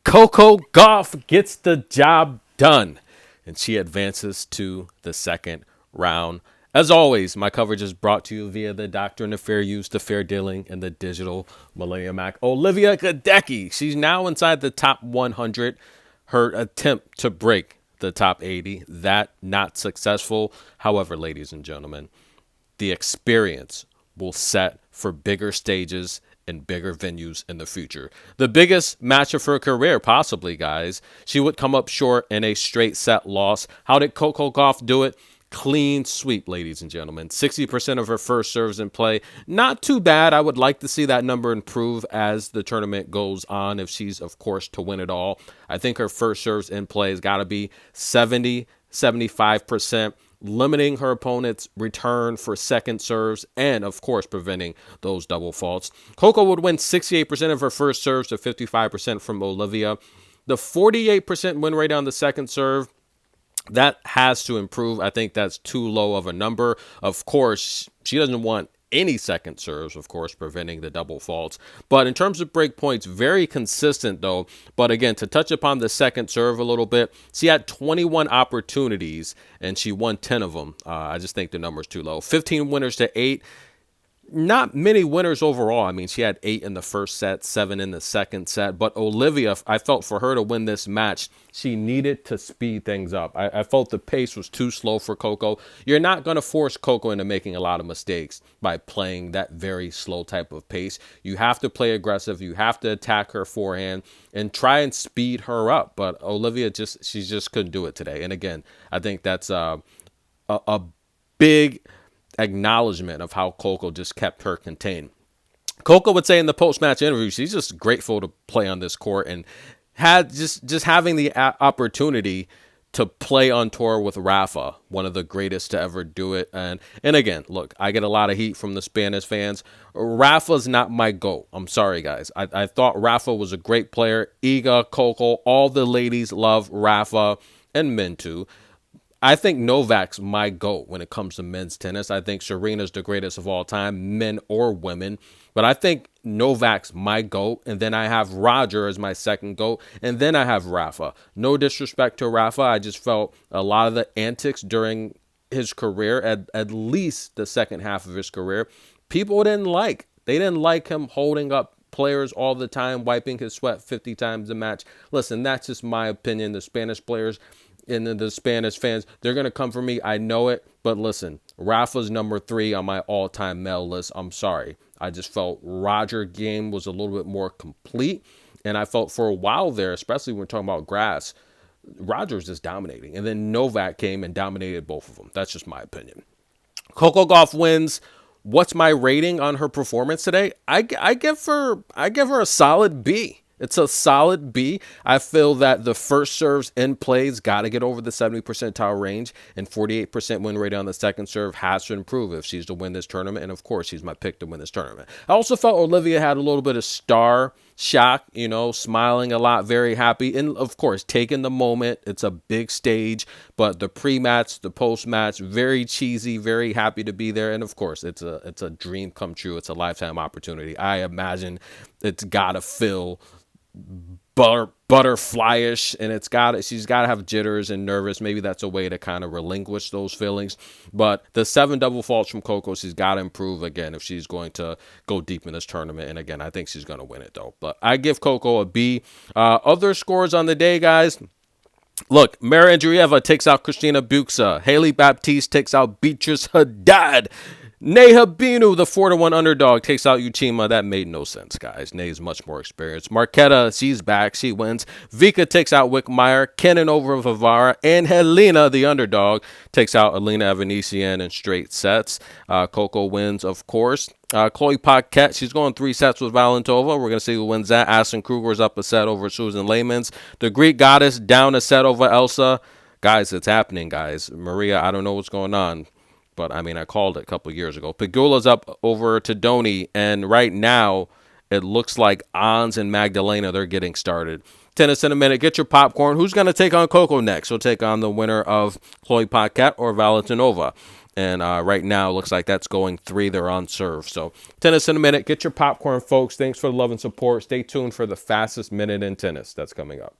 Coco Gauff gets the job done, and she advances to the second round. As always, my coverage is brought to you via the Doctrine of Fair Use, the Fair Dealing, and the Digital Millennium Act. Olivia Gadecki, she's now inside the top 100. Her attempt to break the top 80, that not successful. However, ladies and gentlemen, the experience will set for bigger stages and bigger venues in the future. The biggest match of her career, possibly, guys. She would come up short in a straight set loss. How did Coco Gauff do it? Clean sweep, ladies and gentlemen. 60% of her first serves in play. Not too bad. I would like to see that number improve as the tournament goes on, if she's, of course, to win it all. I think her first serves in play has got to be 75%, limiting her opponent's return for second serves and, of course, preventing those double faults. Coco would win 68% of her first serves to 55% from Olivia. The 48% win rate on the second serve, that has to improve. I think that's too low of a number. Of course, she doesn't want any second serves, of course, preventing the double faults. But in terms of break points, very consistent, though. But again, to touch upon the second serve a little bit, she had 21 opportunities, and she won 10 of them. I just think the number is too low. 15 winners to 8. Not many winners overall. I mean, she had 8 in the first set, 7 in the second set. But Olivia, I felt for her to win this match, she needed to speed things up. I felt the pace was too slow for Coco. You're not going to force Coco into making a lot of mistakes by playing that very slow type of pace. You have to play aggressive. You have to attack her forehand and try and speed her up. But Olivia, she just couldn't do it today. And again, I think that's a big acknowledgement of how Coco just kept her contained. Coco would say in the post-match interview, she's just grateful to play on this court and had just having the opportunity to play on tour with Rafa, one of the greatest to ever do it. And again, look, I get a lot of heat from the Spanish fans. Rafa's not my GOAT. I'm sorry, guys. I thought Rafa was a great player. Iga, Coco, all the ladies love Rafa, and men too. I think Novak's my GOAT when it comes to men's tennis. I think Serena's the greatest of all time, men or women. But I think Novak's my GOAT, and then I have Roger as my second GOAT, and then I have Rafa. No disrespect to Rafa. I just felt a lot of the antics during his career, at least the second half of his career, people didn't like. They didn't like him holding up players all the time, wiping his sweat 50 times a match. Listen, that's just my opinion. The Spanish players and the Spanish fans, they're going to come for me. I know it. But listen, Rafa's number 3 on my all-time male list. I'm sorry. I just felt Roger's game was a little bit more complete. And I felt for a while there, especially when we're talking about grass, Roger's just dominating. And then Novak came and dominated both of them. That's just my opinion. Coco Gauff wins. What's my rating on her performance today? I give her a solid B. It's a solid B. I feel that the first serves in plays got to get over the 70 percentile range, and 48% win rate on the second serve has to improve if she's to win this tournament. And of course, she's my pick to win this tournament. I also felt Olivia had a little bit of star shock, smiling a lot, very happy. And of course, taking the moment. It's a big stage, but the pre-match, the post-match, very cheesy, very happy to be there. And of course, it's a dream come true. It's a lifetime opportunity. I imagine it's got to feel butterflyish, and she's got to have jitters and nervous. Maybe that's a way to kind of relinquish those feelings. But the 7 double faults from Coco, she's got to improve again if she's going to go deep in this tournament. And again, I think she's going to win it though. But I give Coco a B. Other scores on the day, guys. Look, Mara Andreeva takes out Christina Buxa. Haley Baptiste takes out Beatrice Haddad. Neha Binu, the 4-1 underdog, takes out Uchima. That made no sense, guys. Nay's much more experienced. Marketa, she's back. She wins. Vika takes out Wickmeyer. Kenin over Vivara. And Helena, the underdog, takes out Alina Evanesian in straight sets. Coco wins, of course. Chloe Paquette, she's going 3 sets with Valentova. We're going to see who wins that. Aston Kruger's up a set over Susan Layman's. The Greek Goddess down a set over Elsa. Guys, it's happening, guys. Maria, I don't know what's going on. But, I mean, I called it a couple of years ago. Pegula's up over to Doni, and right now it looks like Ons and Magdalena, they're getting started. Tennis in a minute. Get your popcorn. Who's going to take on Coco next? She'll take on the winner of Chloe Paquette or Valentinova. And right now, it looks like that's going 3. They're on serve. So tennis in a minute. Get your popcorn, folks. Thanks for the love and support. Stay tuned for the fastest minute in tennis that's coming up.